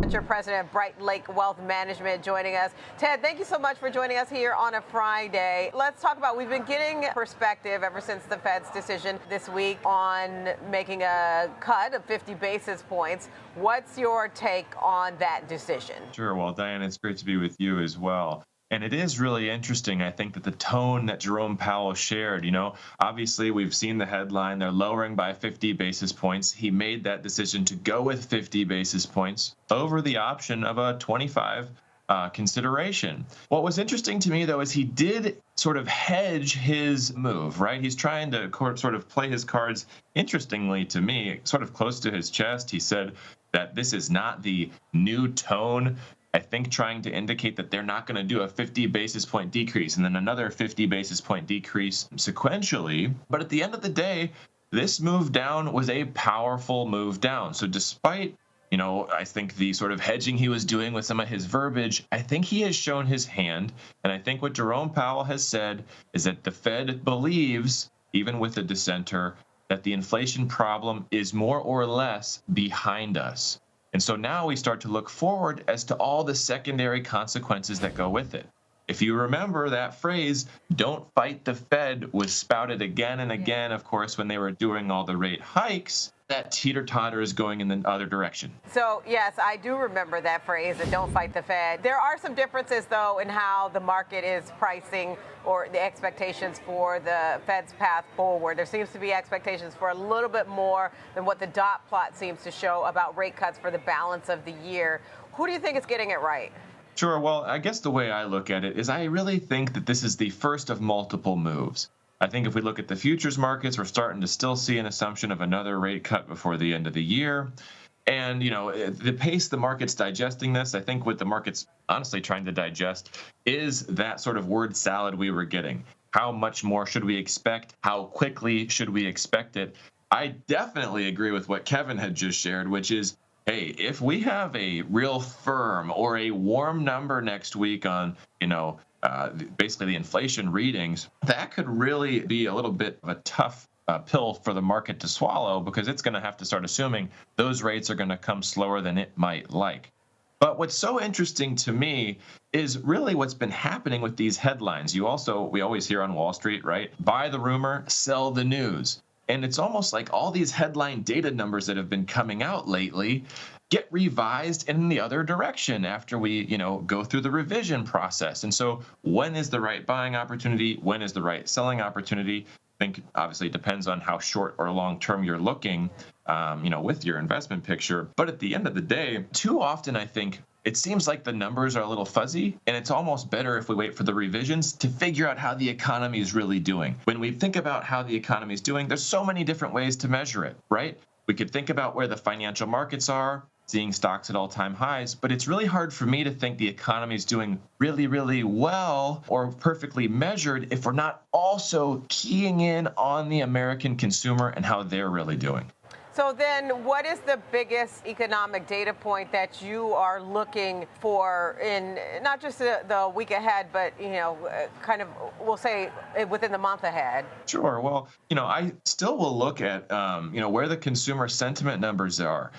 President of Bright Lake Wealth Management, joining us. Ted, thank you so much for joining us here on a Friday. Let's talk about, we've been getting perspective ever since the Fed's decision this week on making a cut of 50 basis points. What's your take on that decision? Sure. Well, Diane, it's great to be with you as well. And it is really interesting, I think, that the tone that Jerome Powell shared, obviously we've seen the headline, they're lowering by 50 basis points. He made that decision to go with 50 basis points over the option of a 25 consideration. What was interesting to me, though, is he did sort of hedge his move, right? He's trying to sort of play his cards, interestingly to me, sort of close to his chest. He said that this is not the new tone, I think, trying to indicate that they're not going to do a 50 basis point decrease and then another 50 basis point decrease sequentially. But at the end of the day, this move down was a powerful move down. So despite, I think the sort of hedging he was doing with some of his verbiage, I think he has shown his hand. And I think what Jerome Powell has said is that the Fed believes, even with the dissenter, that the inflation problem is more or less behind us. And so now we start to look forward as to all the secondary consequences that go with it. If you remember that phrase, "don't fight the Fed," was spouted again and again, of course, when they were doing all the rate hikes. That teeter-totter is going in the other direction. So, yes, I do remember that phrase, and don't fight the Fed. There are some differences, though, in how the market is pricing or the expectations for the Fed's path forward. There seems to be expectations for a little bit more than what the dot plot seems to show about rate cuts for the balance of the year. Who do you think is getting it right? Sure. Well, I guess the way I look at it is I really think that this is the first of multiple moves. I think if we look at the futures markets, we're starting to still see an assumption of another rate cut before the end of the year. And, the pace the market's digesting this, I think what the market's honestly trying to digest is that sort of word salad we were getting. How much more should we expect? How quickly should we expect it? I definitely agree with what Kevin had just shared, which is, hey, if we have a real firm or a warm number next week on, basically the inflation readings, that could really be a little bit of a tough pill for the market to swallow, because it's going to have to start assuming those rates are going to come slower than it might like. But what's so interesting to me is really what's been happening with these headlines. We always hear on Wall Street, right? Buy the rumor, sell the news. And it's almost like all these headline data numbers that have been coming out lately get revised in the other direction after we, go through the revision process. And so when is the right buying opportunity? When is the right selling opportunity? I think obviously it depends on how short or long term you're looking, with your investment picture. But at the end of the day, too often, I think it seems like the numbers are a little fuzzy, and it's almost better if we wait for the revisions to figure out how the economy is really doing. When we think about how the economy is doing, there's so many different ways to measure it, right? We could think about where the financial markets are, seeing stocks at all-time highs, but it's really hard for me to think the economy is doing really, really well or perfectly measured if we're not also keying in on the American consumer and how they're really doing. So then what is the biggest economic data point that you are looking for in not just the week ahead, but, kind of, we'll say within the month ahead? Sure. Well, I still will look at, where the consumer sentiment numbers are.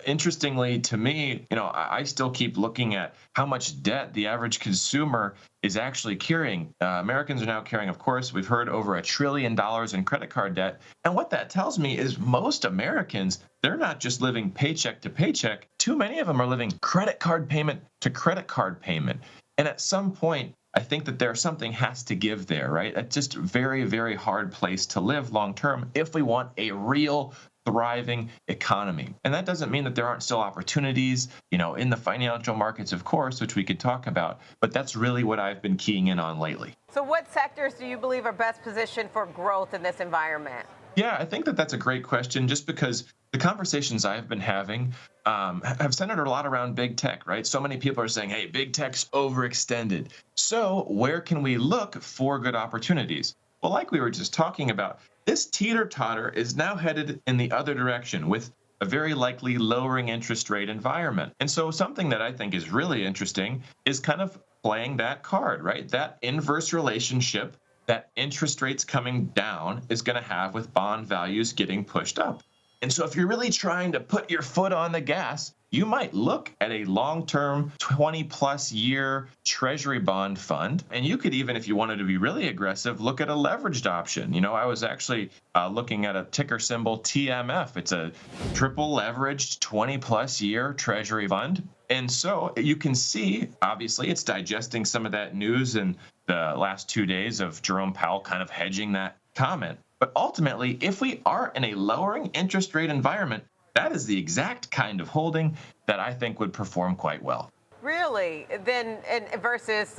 Interestingly to me, I still keep looking at how much debt the average consumer is actually carrying. Americans are now carrying, of course, we've heard over $1 trillion in credit card debt. And what that tells me is most Americans, they're not just living paycheck to paycheck. Too many of them are living credit card payment to credit card payment. And at some point, I think that something has to give there, right? It's just a very, very hard place to live long term if we want a real thriving economy. And that doesn't mean that there aren't still opportunities, in the financial markets, of course, which we could talk about. But that's really what I've been keying in on lately. So what sectors do you believe are best positioned for growth in this environment? Yeah, I think that's a great question, just because the conversations I've been having have centered a lot around big tech, right? So many people are saying, hey, big tech's overextended. So where can we look for good opportunities? Well, like we were just talking about, this teeter-totter is now headed in the other direction with a very likely lowering interest rate environment. And so something that I think is really interesting is kind of playing that card, right? That inverse relationship that interest rates coming down is going to have with bond values getting pushed up. And so if you're really trying to put your foot on the gas, you might look at a long-term 20 plus year treasury bond fund. And you could even, if you wanted to be really aggressive, look at a leveraged option. I was actually looking at a ticker symbol TMF. It's a triple leveraged 20 plus year treasury fund. And so you can see, obviously, it's digesting some of that news in the last 2 days of Jerome Powell kind of hedging that comment. But ultimately, if we are in a lowering interest rate environment, that is the exact kind of holding that I think would perform quite well. Really? Then, and versus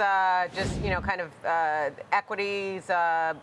just, kind of equities,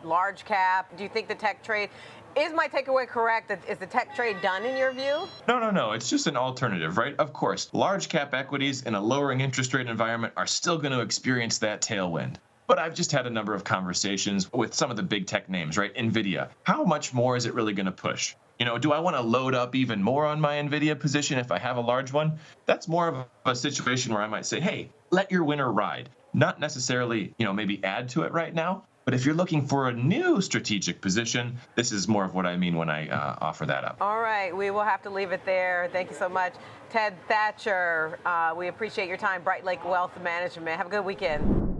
large cap, do you think the tech trade, is my takeaway correct? Is the tech trade done in your view? No. It's just an alternative, right? Of course, large cap equities in a lowering interest rate environment are still going to experience that tailwind. But I've just had a number of conversations with some of the big tech names, right? NVIDIA. How much more is it really going to push? Do I want to load up even more on my NVIDIA position if I have a large one? That's more of a situation where I might say, hey, let your winner ride. Not necessarily, maybe add to it right now. But if you're looking for a new strategic position, this is more of what I mean when I offer that up. All right. We will have to leave it there. Thank you so much. Ted Thatcher, we appreciate your time. Bright Lake Wealth Management. Have a good weekend.